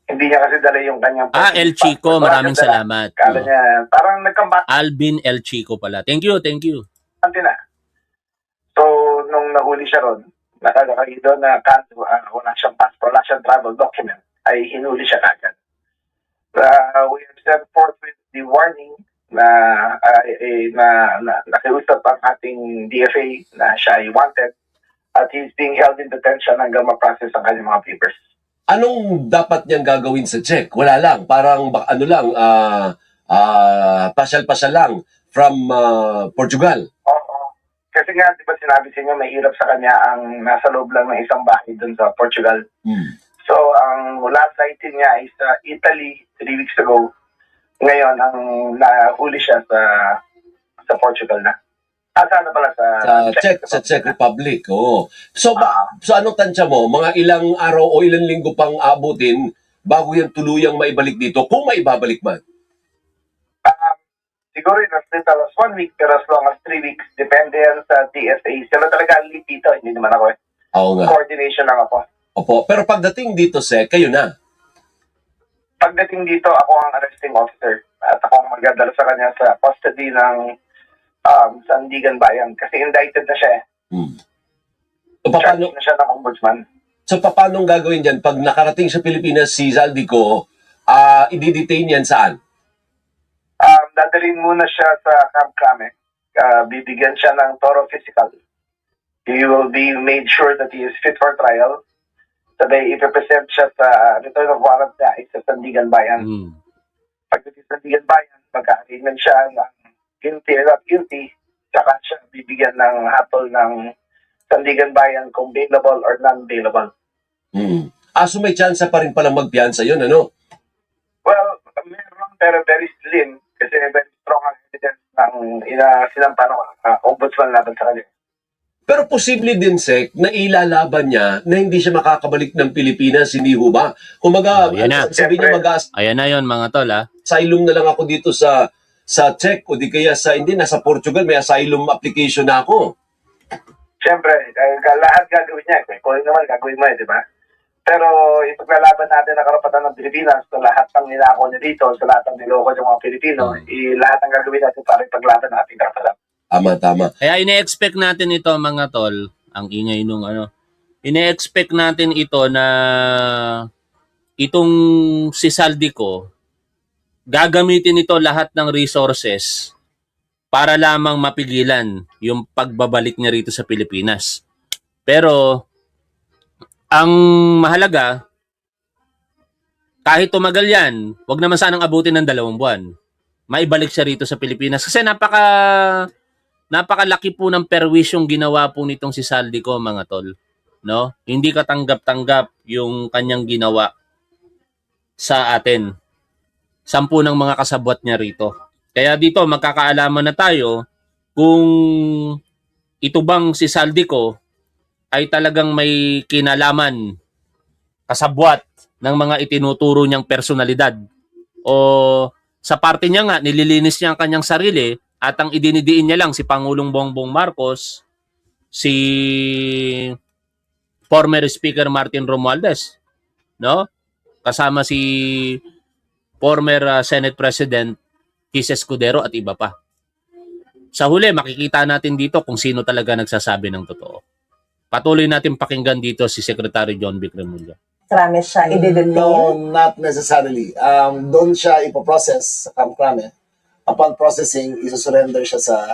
Hindi niya kasi dala yung kanyang El Chico, maraming salamat. Kala niya, parang nagkambati Alvin El Chico pala. Thank you. na. So, nung nahuli siya ron, nakalagay doon na wala siyang passport, wala siyang travel document, ay hinuli siya kagad. We have sent forth with the warning na nakiusap ang ating DFA na siya ay wanted at he's being held in detention hanggang ma-process ang kanyang mga papers. Anong dapat niyang gagawin sa Czech? Wala lang. Parang pasyal-pasyal lang from Portugal. Oo. Kasi nga, di ba sinabi sa inyo, may hirap sa kanya ang nasa loob lang ng isang bahay dun sa Portugal. So, ang last sighting niya is sa Italy 3 weeks ago. Ngayon, ang nahuli siya sa Portugal na. Ano pala Sa Czech Republic. Oo. So, so anong tansya mo? Mga ilang araw o ilang linggo pang abutin bago yan tuluyang maibalik dito, kung maibabalik man? Siguro in as little as 1 week, pero as long as 3 weeks, depende yan sa TSA. Sila talaga ang lead dito, hindi naman ako. Oo nga. Coordination lang ako. Opo. Pero pagdating dito, kayo na. Pagdating dito, ako ang arresting officer at ako ang magdadala sa kanya sa custody ng Sandigan Bayan kasi indicted na siya eh. So, Charged na siya ng ombudsman. So, paano gagawin dyan? Pag nakarating sa Pilipinas si Zaldico, i-detain yan saan? Dadalhin muna siya sa Camp Crame. Bibigyan siya ng thorough physical. He will be made sure that he is fit for trial. Sabay, ipipresent siya sa return of warrant na sa Sandigan Bayan. Pagdating sa Sandigan Bayan, magka-arraignment siya ng guilty or not guilty, saka siya bibigyan ng hatol ng Sandigan Bayan kung bailable or non-bailable. So may chance pa rin palang magpiyansa yun, ano? Well, meron pero very slim kasi very strong ang evidence ng sinampa ng ombudsman laban sa kanya. Pero posible din, Sek, na ilalaban niya na hindi siya makakabalik ng Pilipinas, hindi ho ba? Kumaga, Yan na. sabi niya Ayan na yon mga tol, ha? asylum na lang ako dito sa Czech o di kaya nasa Portugal, may asylum application na ako. Siyempre, lahat gagawin niya. Kung naman gagawin mo di ba? Pero ipaglalaban natin ang karapatan ng Pilipinas sa lahat ng ninako niya dito, sa lahat ng niloko ng mga Pilipino, lahat ng gagawin natin para ipaglaban ng ating karapatan. Tama. Kaya ine-expect natin ito mga tol, ang ingay nung ine-expect natin ito na itong si Zaldico, gagamitin ito lahat ng resources para lamang mapigilan yung pagbabalik niya rito sa Pilipinas. Pero ang mahalaga, kahit tumagal yan, wag naman sanang abutin ng 2 buwan. Maibalik siya rito sa Pilipinas. Kasi napakalaki po ng perwisyong ginawa po nitong si Zaldico, mga tol. No? Hindi katanggap-tanggap yung kanyang ginawa sa atin. 10 ng mga kasabwat niya rito. Kaya dito, magkakaalaman na tayo kung ito bang si Zaldico ay talagang may kinalaman, kasabwat ng mga itinuturo niyang personalidad. O sa parte niya nga, nililinis niya ang kanyang sarili at ang idinidiin niya lang si Pangulong Bongbong Marcos, si former Speaker Martin Romualdez, no? Kasama si former Senate President Kis Escudero at iba pa. Sa huli, makikita natin dito kung sino talaga nagsasabi ng totoo. Patuloy natin pakinggan dito si Secretary John Vic Remulla. Krame siya i-detain? No, not necessarily. Doon siya ipoprocess sa Camp Crame. Upon processing, isusurrender siya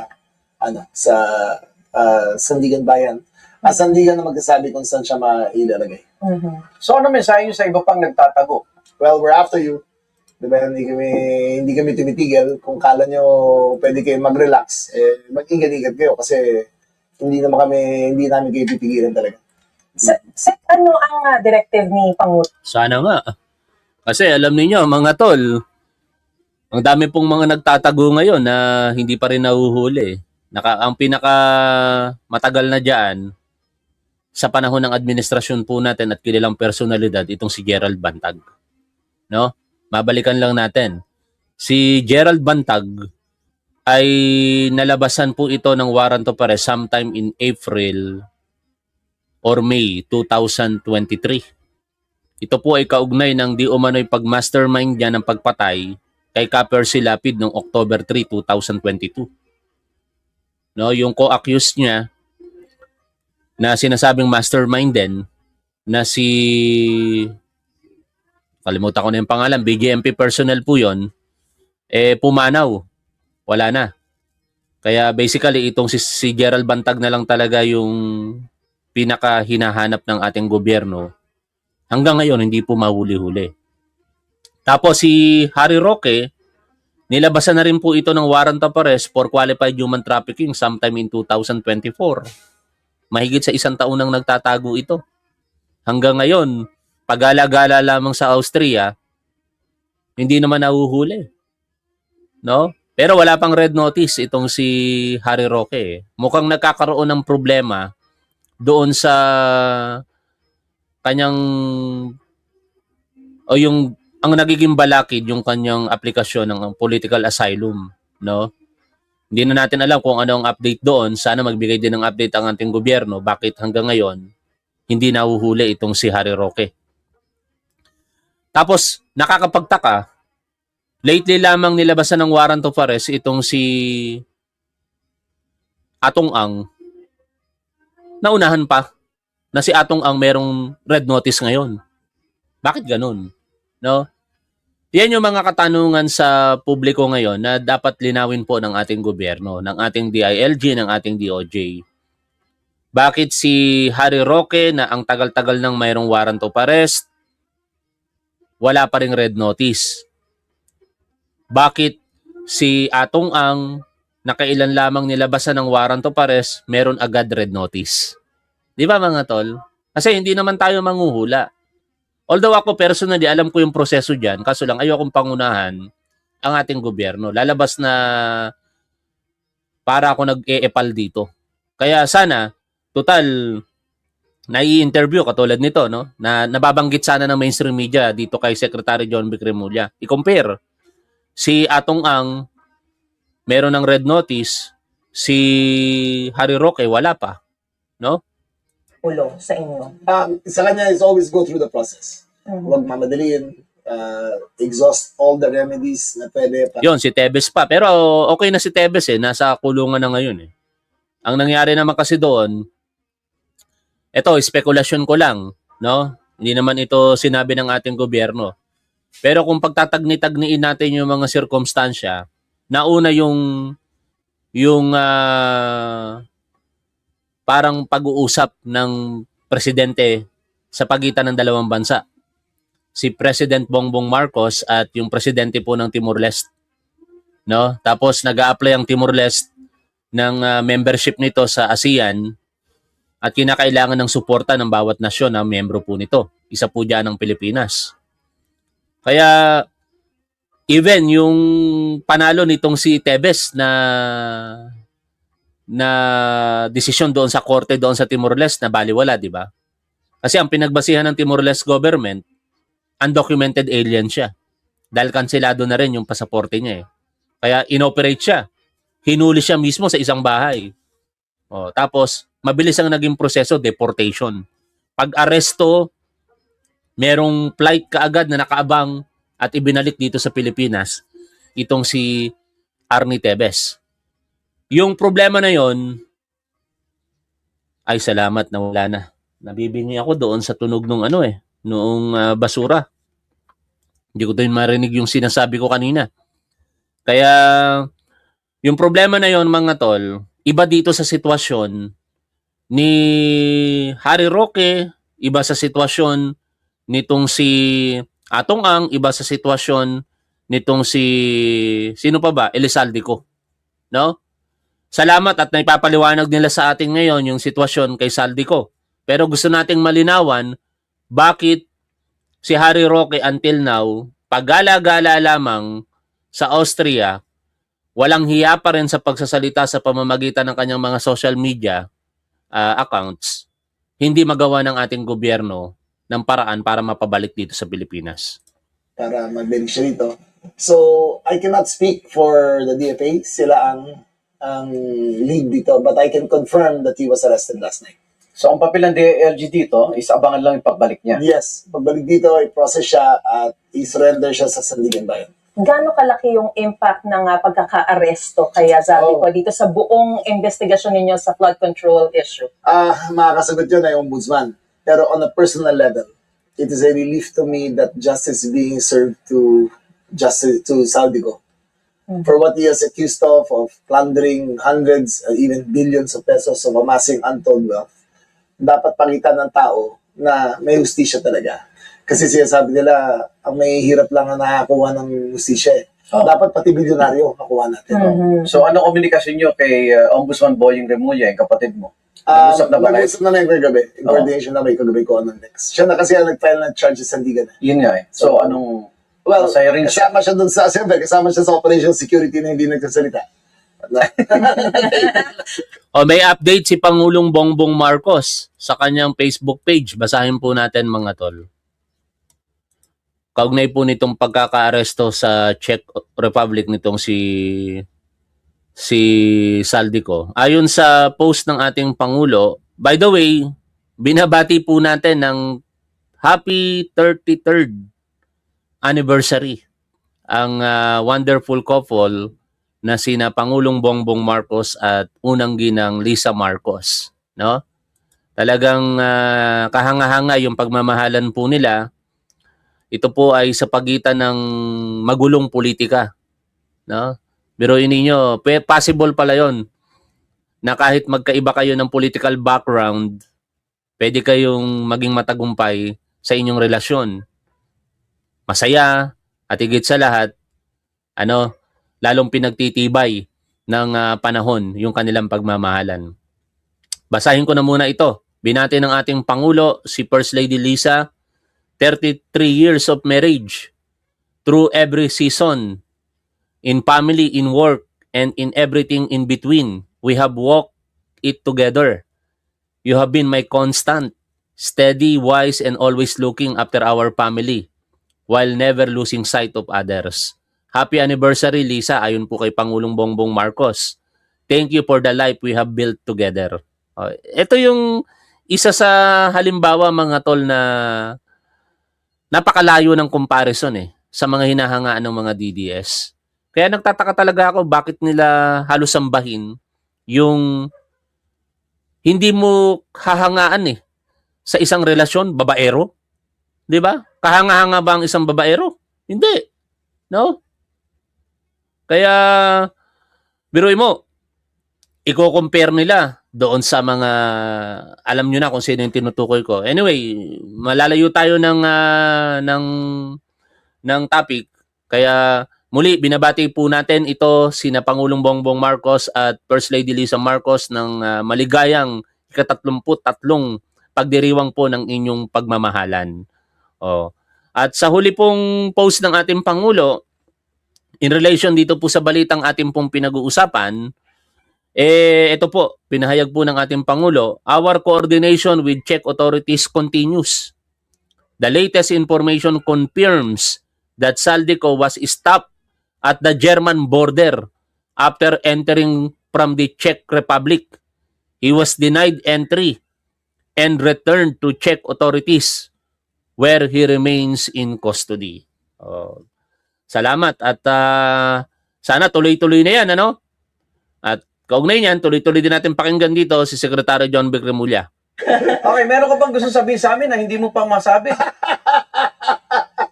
sa Sandigan Bayan. Ang Sandigan na magsasabi kung saan siya mailalagay. So ano mensahe niyo sa iba pang nagtatago? Well, we're after you. Diba, hindi kami tumitigil. Kung kala nyo pwede kayo mag-relax, mag-ingat-ingat kayo kasi hindi namin kayo pipigilan talaga. Ano ang directive ni Pangulo? Sana nga. Kasi alam niyo mga tol, ang dami pong mga nagtatago ngayon na hindi pa rin nahuhuli. Ang pinaka matagal na diyan sa panahon ng administrasyon po natin at kilalang personalidad itong si Gerald Bantag. No? Mabalikan lang natin. Si Gerald Bantag ay nalabasan po ito ng warrant of arrest sometime in April or May 2023. Ito po ay kaugnay ng di umano'y pag-mastermind niya ng pagpatay kay Ka-Percy Lapid noong October 3, 2022. No, yung co-accused niya na sinasabing mastermind din na si kalimutan ko na yung pangalan, BGMP personnel po yon, pumanaw. Wala na. Kaya basically, itong si Gerald Bantag na lang talaga yung pinaka hinahanap ng ating gobyerno. Hanggang ngayon, hindi po mahuli-huli. Tapos si Harry Roque, nilabasan na rin po ito ng warrant of arrest for qualified human trafficking sometime in 2024. Mahigit sa 1 taon nang nagtatago ito. Hanggang ngayon, pag-gala-gala lamang sa Austria, hindi naman nahuhuli. No? Pero wala pang red notice itong si Harry Roque. Mukhang nagkakaroon ng problema doon sa kanyang o yung ang nagiging balakid yung kanyang aplikasyon ng political asylum, no? Hindi na natin alam kung ano ang update doon. Sana magbigay din ng update ang ating gobyerno. Bakit hanggang ngayon hindi nahuhuli itong si Harry Roque? Tapos nakakapagtaka, lately lamang nilabasan ng warrant of arrest itong si Atong Ang. Naunahan pa na si Atong Ang merong red notice ngayon. Bakit ganun? No? Yan yung mga katanungan sa publiko ngayon na dapat linawin po ng ating gobyerno, ng ating DILG, ng ating DOJ. Bakit si Harry Roque na ang tagal-tagal nang mayroong warrant of arrest, wala pa ring red notice? Bakit si Atong Ang na kailan lamang nilabasan ng warrant of arrest, meron agad red notice? Di ba mga tol? Kasi hindi naman tayo manghuhula. Although ako personally, alam ko yung proseso dyan, kaso lang ayokong pangunahan ang ating gobyerno. Lalabas na para ako nag-e-epal dito. Kaya sana, total, nai-interview katulad nito, no? Na nababanggit sana ng mainstream media dito kay Secretary John Vic Remulla. I-compare. Si Atong Ang, meron ng red notice. Si Harry Roque, wala pa. No? Ulo sa inyo. Sa kanya is always go through the process. Mhm. Huwag mamadaliin, exhaust all the remedies na pwede. Yon si Tebes pa. Pero okay na si Tebes eh. Nasa kulungan na ngayon eh. Ang nangyari naman kasi doon, ito, spekulasyon ko lang. No? Hindi naman ito sinabi ng ating gobyerno. Pero kung pagtatagni-tagniin natin yung mga sirkumstansya, nauna yung parang pag-uusap ng presidente sa pagitan ng dalawang bansa. Si President Bongbong Marcos at yung presidente po ng Timor-Leste. No? Tapos nag-a-apply ang Timor-Leste ng membership nito sa ASEAN at kinakailangan ng suporta ng bawat nasyon na membro po nito. Isa po dyan ang Pilipinas. Kaya even yung panalo nitong si Tebes na desisyon doon sa korte doon sa Timor-Leste na baliwala, di ba? Kasi ang pinagbasihan ng Timor-Leste government, undocumented alien siya. Dahil kanselado na rin yung pasaporte niya eh. Kaya inoperate siya. Hinuli siya mismo sa isang bahay. O, tapos, mabilis ang naging proseso, deportation. Pag-aresto, merong flight kaagad na nakaabang at ibinalik dito sa Pilipinas itong si Arnie Tebes. Yung problema na yon, ay salamat na wala na. Nabibingi ako doon sa tunog nung noong basura. Hindi ko din marinig yung sinasabi ko kanina. Kaya yung problema na yon mga tol, iba dito sa sitwasyon ni Harry Roque, iba sa sitwasyon nitong si Atong Ang, iba sa sitwasyon nitong si sino pa ba? Elizalde-Co. No? Salamat at naipapaliwanag nila sa atin ngayon yung sitwasyon kay Saldico. Pero gusto nating malinawan bakit si Harry Roque until now, paggala-gala lamang sa Austria, walang hiya pa rin sa pagsasalita sa pamamagitan ng kanyang mga social media accounts, hindi magawa ng ating gobyerno ng paraan para mapabalik dito sa Pilipinas. Para magbalik siya rito. So, I cannot speak for the DFA. Sila ang lead dito, but I can confirm that he was arrested last night. So ang papel ng DILG dito is abangan lang yung pagbalik niya. Yes, pagbalik dito, i-process siya at i-surrender siya sa Sandigan Bayan. Gaano kalaki yung impact ng pagkaka-aresto kaya Zaldico dito sa buong investigasyon ninyo sa flood control issue? Makakasagot yun ay ombudsman. Pero on a personal level, it is a relief to me that justice is being served to Saldico. For what he is accused of plundering hundreds, even billions of pesos of amassing untold wealth, dapat pagitan ng tao na may hustisya talaga. Kasi sinasabi nila, ang may hirap lang na nakakuha ng hustisya eh. Dapat pati bilyonaryo nakuha natin. So ano komunikasyon nyo kay Ombudsman Boying Remulla, yung kapatid mo? Nag-usap na ba kayo? Nag-usap na lang kagabi. In coordination na may kagabi ko on next. Siya na kasi ang nag-file ng charges sa Sandigan. Yun nga eh. So anong... Well, Masaya rin siya. kasama siya dun sa, siyempre, kasama siya sa operation security na hindi nagsasalita. O may update si Pangulong Bongbong Marcos sa kanyang Facebook page. Basahin po natin mga tol. Kaugnay po nitong pagkakaaresto sa Czech Republic nitong si Saldico. Ayon sa post ng ating Pangulo, by the way, binabati po natin ng happy 33rd anniversary ang wonderful couple na sina Pangulong Bongbong Marcos at unang ginang Lisa Marcos, no? Talagang kahanga-hanga yung pagmamahalan po nila. Ito po ay sa pagitan ng magulong politika, no? Biruin ninyo, possible pala 'yon na kahit magkaiba kayo ng political background, pwede kayong maging matagumpay sa inyong relasyon. Masaya at higit sa lahat, lalong pinagtitibay ng panahon yung kanilang pagmamahalan. Basahin ko na muna ito. Binati ng ating Pangulo, si First Lady Lisa, 33 years of marriage, through every season, in family, in work, and in everything in between. We have walked it together. You have been my constant, steady, wise, and always looking after our family, while never losing sight of others. Happy anniversary, Lisa, ayon po kay Pangulong Bongbong Marcos. Thank you for the life we have built together. Ito yung isa sa halimbawa, mga tol, na napakalayo ng comparison sa mga hinahangaan ng mga DDS. Kaya nagtataka talaga ako bakit nila halos sambahin yung hindi mo hahangaan sa isang relasyon, babaero. 'Di ba? Kahanga-hanga ba ang isang babaero? Hindi. No? Kaya biruin mo, i-compare nila doon sa mga, alam nyo na kung sino yung tinutukoy ko. Anyway, malalayo tayo ng topic. Kaya muli, binabati po natin ito sina Pangulong Bongbong Marcos at First Lady Lisa Marcos ng maligayang ika-33 pagdiriwang po ng inyong pagmamahalan. At sa huli pong post ng ating Pangulo, in relation dito po sa balitang ating pong pinag-uusapan, ito po, pinahayag po ng ating Pangulo, our coordination with Czech authorities continues. The latest information confirms that Saldico was stopped at the German border after entering from the Czech Republic. He was denied entry and returned to Czech authorities where he remains in custody. Salamat at sana tuloy-tuloy na yan, At kaugnay niyan, tuloy-tuloy din natin pakinggan dito si Secretary John Vic Remulla. Okay, meron ka bang gusto sabihin sa amin na hindi mo pa masabi?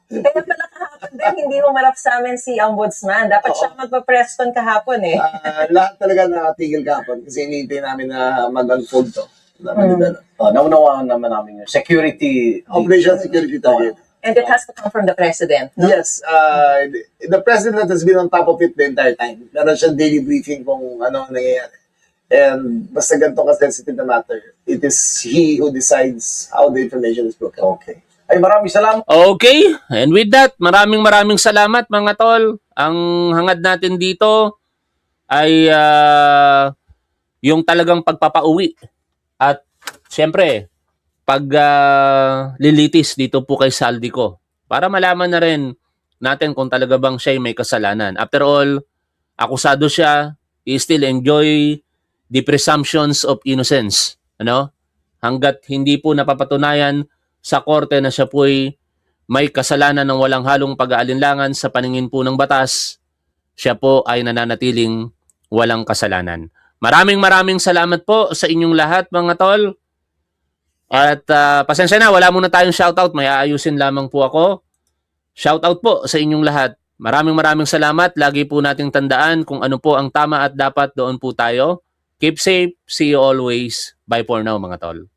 Kaya pala kahapon din, hindi humarap sa amin si Ombudsman. Dapat siya magpa-press con kahapon Lahat talaga nakatigil kahapon kasi hinihintay namin na mag-unfold to. Naunawaan naman namin yun. Security. Operation security target. And it has to come from the President. No? Yes, the President has been on top of it the entire time. Meron siyang daily briefing kung ano ang nangyayari. And basta ganito ka-sensitive na matter, it is he who decides how the information is broken. Okay. Ay, maraming salamat. Okay, and with that, maraming salamat mga tol. Ang hangad natin dito ay yung talagang pagpapauwi. At siyempre, lilitis dito po kay Saldico para malaman na rin natin kung talaga bang siya may kasalanan. After all, akusado siya, he still enjoy the presumptions of innocence. Hanggat hindi po napapatunayan sa korte na siya po ay may kasalanan ng walang halong pag-aalinlangan sa paningin po ng batas, siya po ay nananatiling walang kasalanan. Maraming salamat po sa inyong lahat, mga tol. At pasensya na, wala muna tayong shoutout. May aayusin lamang po ako. Shoutout po sa inyong lahat. Maraming salamat. Lagi po nating tandaan kung ano po ang tama at dapat, doon po tayo. Keep safe. See you always. Bye for now, mga tol.